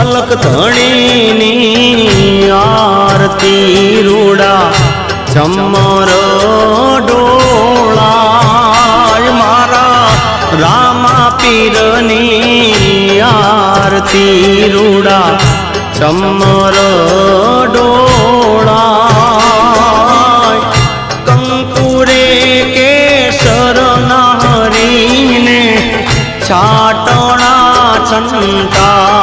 અલખ ધણીની આરતી રૂડા ચમર ડોળાય મારા રામા પીરની આરતી રૂડા ચમર ડોળાય કંકુરે કેસર નારીને છાટણા છંટા